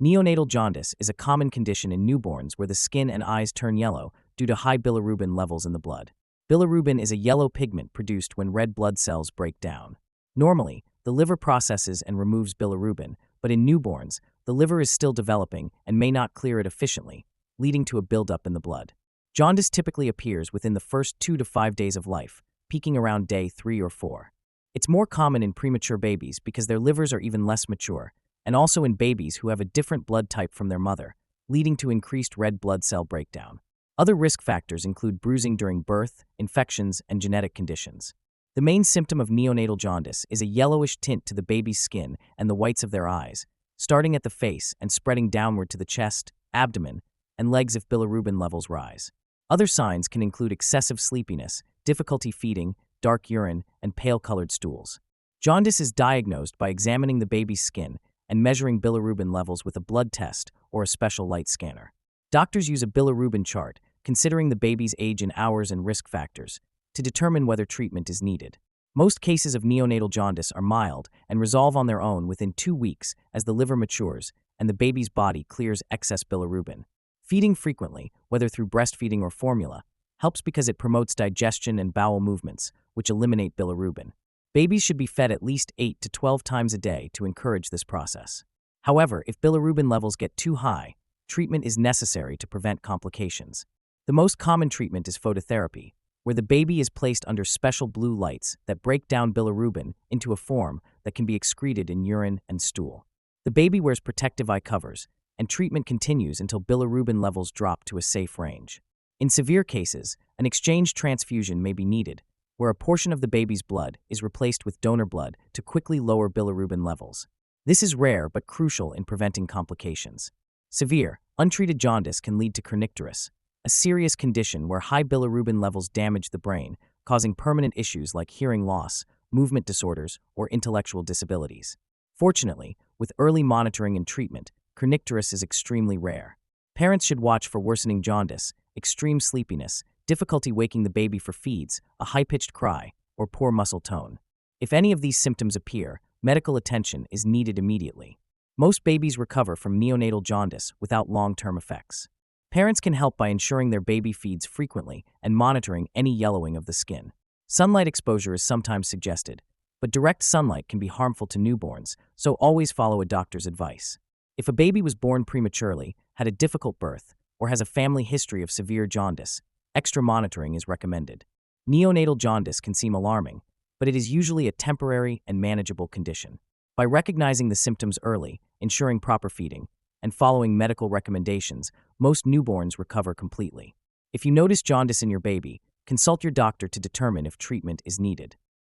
Neonatal jaundice is a common condition in newborns where the skin and eyes turn yellow due to high bilirubin levels in the blood. Bilirubin is a yellow pigment produced when red blood cells break down. Normally, the liver processes and removes bilirubin, but in newborns, the liver is still developing and may not clear it efficiently, leading to a buildup in the blood. Jaundice typically appears within the first 2 to 5 days of life, peaking around day 3 or 4. It's more common in premature babies because their livers are even less mature, and also in babies who have a different blood type from their mother, leading to increased red blood cell breakdown. Other risk factors include bruising during birth, infections, and genetic conditions. The main symptom of neonatal jaundice is a yellowish tint to the baby's skin and the whites of their eyes, starting at the face and spreading downward to the chest, abdomen, and legs if bilirubin levels rise. Other signs can include excessive sleepiness, difficulty feeding, dark urine, and pale-colored stools. Jaundice is diagnosed by examining the baby's skin and measuring bilirubin levels with a blood test or a special light scanner. Doctors use a bilirubin chart, considering the baby's age in hours and risk factors, to determine whether treatment is needed. Most cases of neonatal jaundice are mild and resolve on their own within 2 weeks as the liver matures and the baby's body clears excess bilirubin. Feeding frequently, whether through breastfeeding or formula, helps because it promotes digestion and bowel movements, which eliminate bilirubin. Babies should be fed at least 8 to 12 times a day to encourage this process. However, if bilirubin levels get too high, treatment is necessary to prevent complications. The most common treatment is phototherapy, where the baby is placed under special blue lights that break down bilirubin into a form that can be excreted in urine and stool. The baby wears protective eye covers, and treatment continues until bilirubin levels drop to a safe range. In severe cases, an exchange transfusion may be needed, where a portion of the baby's blood is replaced with donor blood to quickly lower bilirubin levels. This is rare but crucial in preventing complications. Severe, untreated jaundice can lead to kernicterus, a serious condition where high bilirubin levels damage the brain, causing permanent issues like hearing loss, movement disorders, or intellectual disabilities. Fortunately, with early monitoring and treatment, kernicterus is extremely rare. Parents should watch for worsening jaundice, extreme sleepiness, difficulty waking the baby for feeds, a high-pitched cry, or poor muscle tone. If any of these symptoms appear, medical attention is needed immediately. Most babies recover from neonatal jaundice without long-term effects. Parents can help by ensuring their baby feeds frequently and monitoring any yellowing of the skin. Sunlight exposure is sometimes suggested, but direct sunlight can be harmful to newborns, so always follow a doctor's advice. If a baby was born prematurely, had a difficult birth, or has a family history of severe jaundice, extra monitoring is recommended. Neonatal jaundice can seem alarming, but it is usually a temporary and manageable condition. By recognizing the symptoms early, ensuring proper feeding, and following medical recommendations, most newborns recover completely. If you notice jaundice in your baby, consult your doctor to determine if treatment is needed.